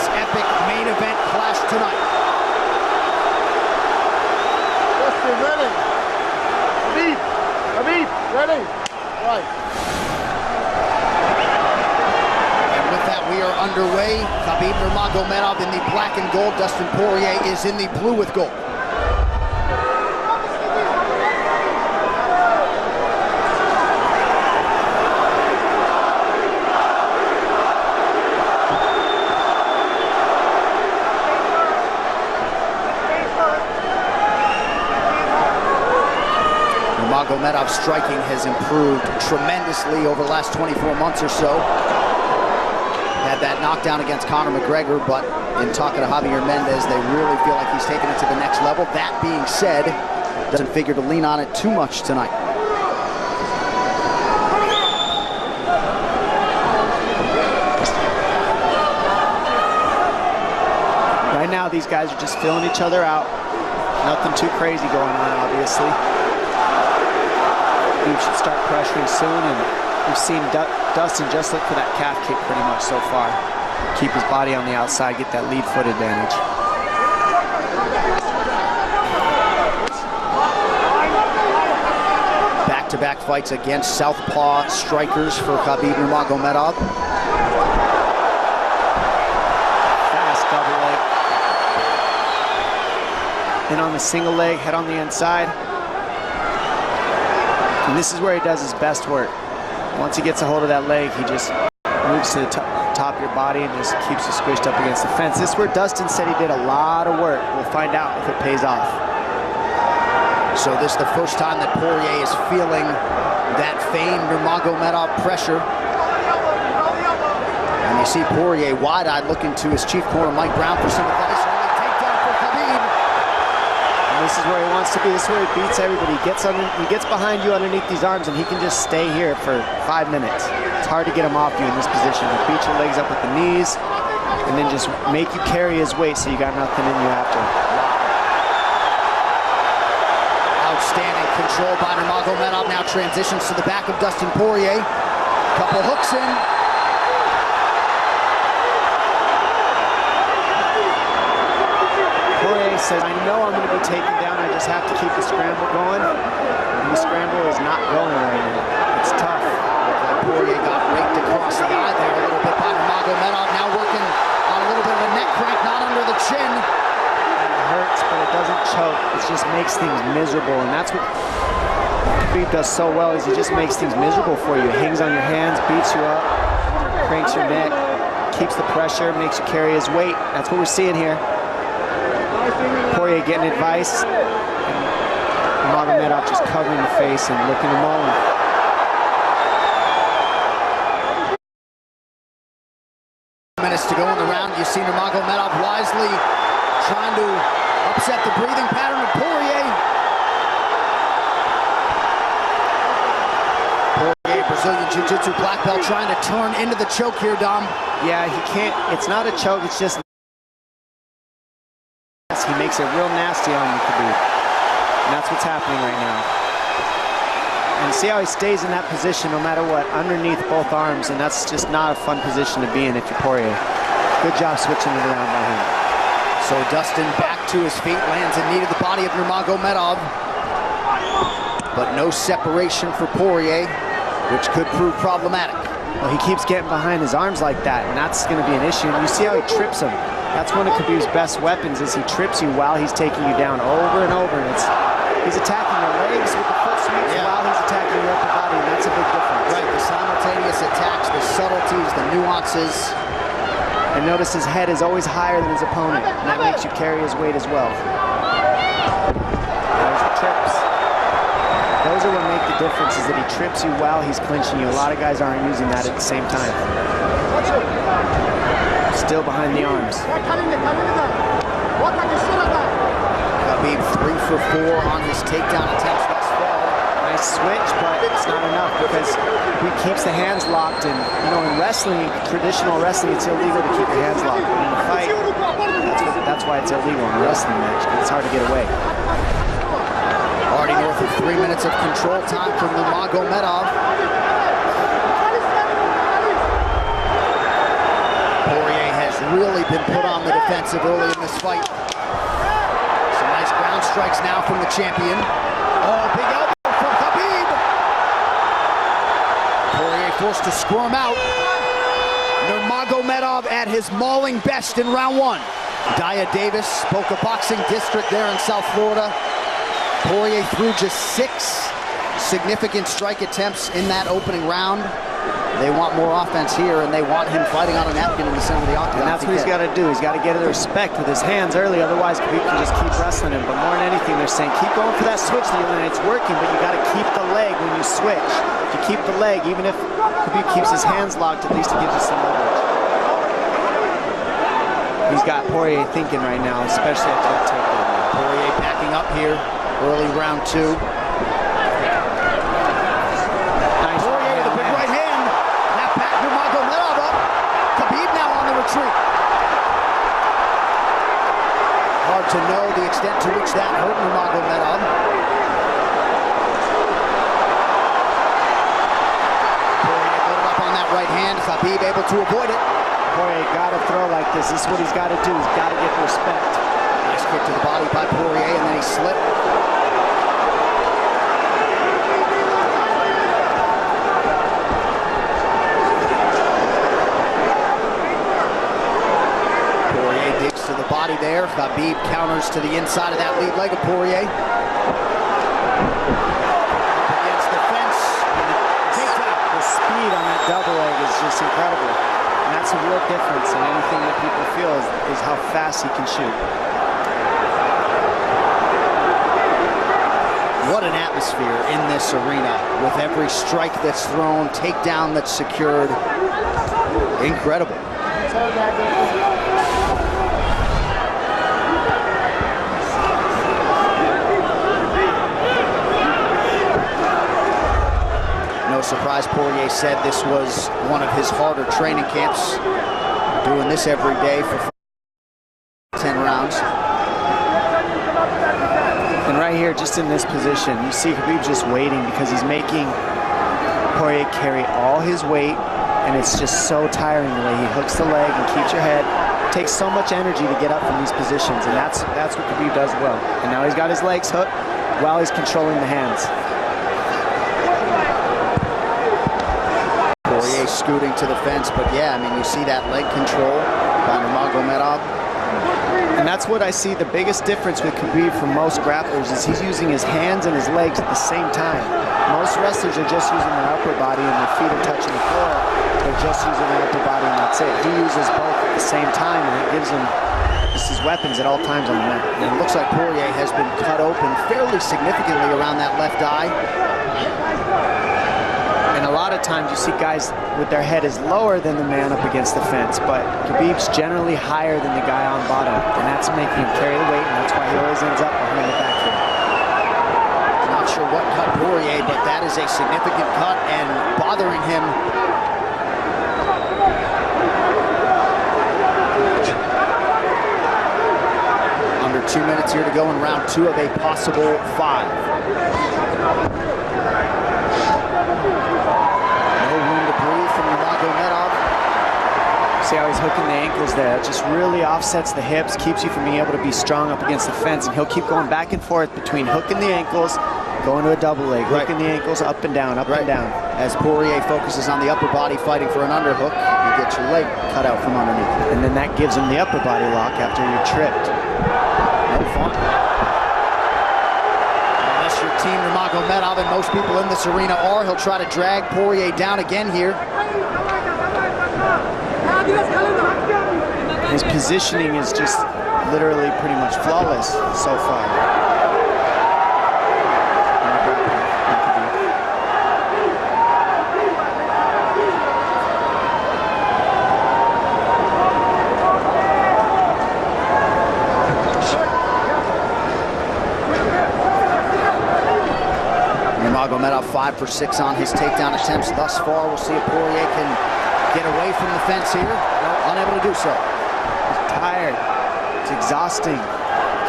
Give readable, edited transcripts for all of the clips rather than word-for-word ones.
this epic main event clash tonight. Dustin, ready. Khabib, ready. Right. And with that, we are underway. Khabib Nurmagomedov in the black and gold. Dustin Poirier is in the blue with gold. Nurmagomedov's striking has improved tremendously over the last 24 months or so. Had that knockdown against Conor McGregor, but in talking to Javier Mendez, they really feel like he's taken it to the next level. That being said, doesn't figure to lean on it too much tonight. Right now, these guys are just filling each other out. Nothing too crazy going on, obviously. We should start pressuring soon, and we've seen Dustin just look for that calf kick pretty much so far. Keep his body on the outside, get that lead foot advantage. Back-to-back fights against southpaw strikers for Khabib Nurmagomedov. Fast double leg. Then on the single leg, head on the inside. And this is where he does his best work. Once he gets a hold of that leg, he just moves to the top of your body and just keeps you squished up against the fence. This is where Dustin said he did a lot of work. We'll find out if it pays off. So this is the first time that Poirier is feeling that famed Nurmagomedov pressure. And you see Poirier wide-eyed looking to his chief corner, Mike Brown, for some advice. Early takedown for Khabib. This is where he wants to be. This is where he beats everybody. He gets behind you underneath these arms, and he can just stay here for 5 minutes. It's hard to get him off you in this position. He'll beat your legs up with the knees, and then just make you carry his weight so you got nothing in you after. Outstanding control by Nurmagomedov. Now transitions to the back of Dustin Poirier. Couple hooks in. Poirier says, I know I'm going to be taken down, I just have to keep the scramble going. And the scramble is not going right now. It's tough. Poirier got raked across the eye there a little bit by Nurmagomedov. Now working on a little bit of a neck crank, not under the chin. It hurts, but it doesn't choke. It just makes things miserable, and that's what Khabib does so well, is he just makes things miserable for you. Hangs on your hands, beats you up, cranks your neck, keeps the pressure, makes you carry his weight. That's what we're seeing here. Poirier getting advice, and Nurmagomedov just covering the face and looking him all in. Minutes to go in the round. You see Nurmagomedov wisely trying to upset the breathing pattern of Poirier. Poirier, Brazilian Jiu-Jitsu black belt, trying to turn into the choke here, Dom. Yeah, he can't. It's not a choke. It's just he makes it real nasty on you, Khabib. And that's what's happening right now. And see how he stays in that position no matter what, underneath both arms, and that's just not a fun position to be in if you're Poirier. Good job switching it around by him. So Dustin back to his feet, lands in knee to the body of Nurmagomedov. But no separation for Poirier, which could prove problematic. Well, he keeps getting behind his arms like that, and that's going to be an issue. And you see how he trips him. That's one of Khabib's best weapons, is he trips you while he's taking you down over and over. And he's attacking your legs with the foot sweeps while he's attacking your upper body, and that's a big difference. Right, the simultaneous attacks, the subtleties, the nuances. And notice his head is always higher than his opponent, and that makes you carry his weight as well. There's the trips. Those are what make the difference, is that he trips you while he's clinching you. A lot of guys aren't using that at the same time. Still behind the arms. Khabib 3 for 4 on his takedown attempts thus far. Nice switch, but it's not enough because he keeps the hands locked. And you know, in wrestling, traditional wrestling, it's illegal to keep the hands locked. But in a fight, that's why it's illegal in a wrestling match, because it's hard to get away. Already north of 3 minutes of control time for Nurmagomedov. Poirier has really been put on the defensive early in this fight. Some nice ground strikes now from the champion. Oh, big elbow from Khabib. Poirier forced to squirm out. Nurmagomedov at his mauling best in round one. Daya Davis, Boca Boxing District there in South Florida. Poirier threw just 6 significant strike attempts in that opening round. They want more offense here, and they want him fighting on a napkin in the center of the octagon. And that's what he's got to do. He's got to get the respect with his hands early, otherwise Khabib can just keep wrestling him. But more than anything, they're saying keep going for that switch, and it's working, but you got to keep the leg when you switch. If you keep the leg, even if Khabib keeps his hands locked, at least it gives you some leverage. He's got Poirier thinking right now, especially after that takedown. Poirier backing up here, early round 2. Hard to know the extent to which that hurt Nurmagomedov. Poirier loaded up on that right hand. Khabib able to avoid it. Poirier got to throw like this. This is what he's got to do. He's got to get respect. Nice kick to the body by Poirier, and then he slipped. Body there. Khabib counters to the inside of that lead leg of Poirier. Against the fence. The speed on that double leg is just incredible. And that's a real difference in anything that people feel is how fast he can shoot. What an atmosphere in this arena with every strike that's thrown, takedown that's secured. Incredible. No surprise, Poirier said this was one of his harder training camps. Doing this every day for 10 rounds. And right here, just in this position, you see Khabib just waiting because he's making Poirier carry all his weight, and it's just so tiring the way he hooks the leg and keeps your head. It takes so much energy to get up from these positions, and that's what Khabib does well. And now he's got his legs hooked while he's controlling the hands. Poirier scooting to the fence, but yeah, I mean, you see that leg control by Nurmagomedov. And that's what I see the biggest difference with Khabib from most grapplers is he's using his hands and his legs at the same time. Most wrestlers are just using their upper body and their feet are touching the floor. They're just using their upper body and that's it. He uses both at the same time, and it gives him just his weapons at all times on the mat. And it looks like Poirier has been cut open fairly significantly around that left eye. And a lot of times you see guys with their head is lower than the man up against the fence, but Khabib's generally higher than the guy on bottom, and that's making him carry the weight, and that's why he always ends up behind the back here. Not sure what cut Poirier, but that is a significant cut and bothering him. Under 2 minutes here to go in round 2 of a possible 5. See how he's hooking the ankles there? It just really offsets the hips, keeps you from being able to be strong up against the fence, and he'll keep going back and forth between hooking the ankles, going to a double leg, hooking the ankles up and down, up and down. As Poirier focuses on the upper body fighting for an underhook, you get your leg cut out from underneath. And then that gives him the upper body lock after you're tripped. No fun. Unless you're Team Nurmagomedov, and most people in this arena are, he'll try to drag Poirier down again here. His positioning is just literally pretty much flawless so far. Nurmagomedov 5 for 6 on his takedown attempts thus far. We'll see if Poirier can get away from the fence here. Unable to do so. He's tired. It's exhausting.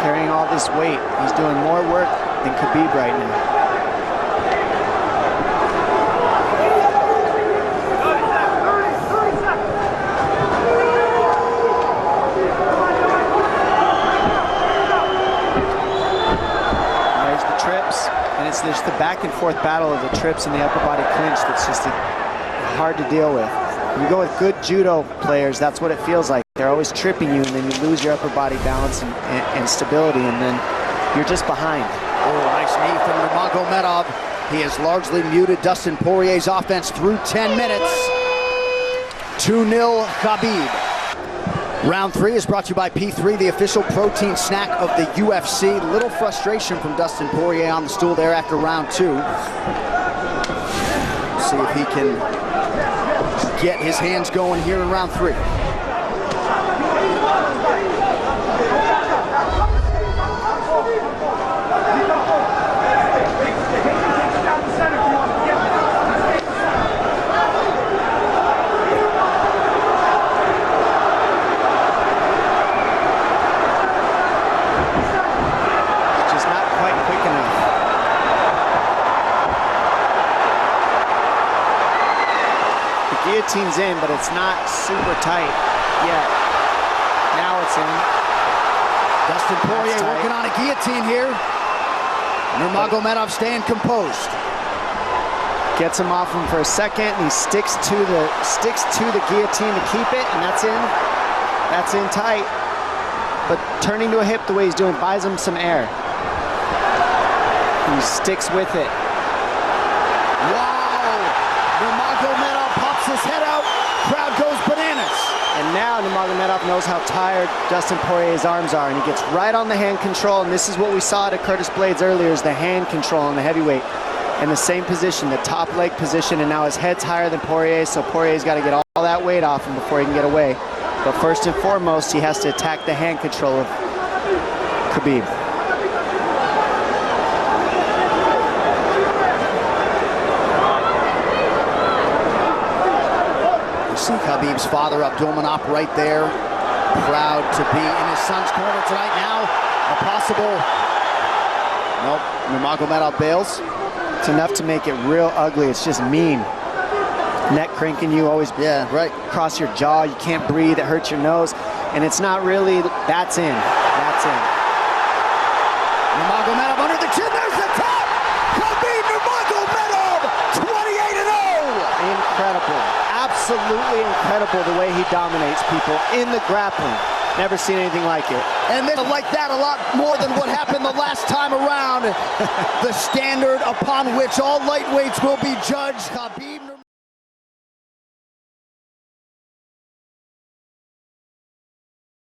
Carrying all this weight. He's doing more work than Khabib right now. back and forth battle of the trips and the upper body clinch that's just hard to deal with. When you go with good judo players, that's what it feels like. They're always tripping you, and then you lose your upper body balance and stability, and then you're just behind. Oh, nice knee from Nurmagomedov. He has largely muted Dustin Poirier's offense through 10 minutes. 2-0 Khabib. Round 3 is brought to you by P3, the official protein snack of the UFC. Little frustration from Dustin Poirier on the stool there after round 2. See if he can get his hands going here in round 3. Guillotine's in, but it's not super tight yet. Now it's in. Dustin Poirier working on a guillotine here. Nurmagomedov staying composed. Gets him off him for a second, and he sticks to the guillotine to keep it, and that's in. That's in tight. But turning to a hip the way he's doing buys him some air. He sticks with it. Wow! Nurmagomedov pops his head out. Crowd goes bananas. And now Nurmagomedov knows how tired Dustin Poirier's arms are, and he gets right on the hand control, and this is what we saw to Curtis Blaydes earlier, is the hand control on the heavyweight. In the same position, the top leg position, and now his head's higher than Poirier's, so Poirier's got to get all that weight off him before he can get away. But first and foremost, he has to attack the hand control of Khabib. See Khabib's father, Abdulmanap, right there. Proud to be in his son's corner tonight. Now, a possible... Nope, Nurmagomedov bails. It's enough to make it real ugly. It's just mean. Neck cranking you, always cross your jaw. You can't breathe, it hurts your nose. And it's not really, that's in. That's in. Nurmagomedov under the chin, there's the top! Khabib Nurmagomedov, 28-0! Incredible. Absolutely incredible the way he dominates people in the grappling. Never seen anything like it. And they like that a lot more than what happened the last time around. The standard upon which all lightweights will be judged. Khabib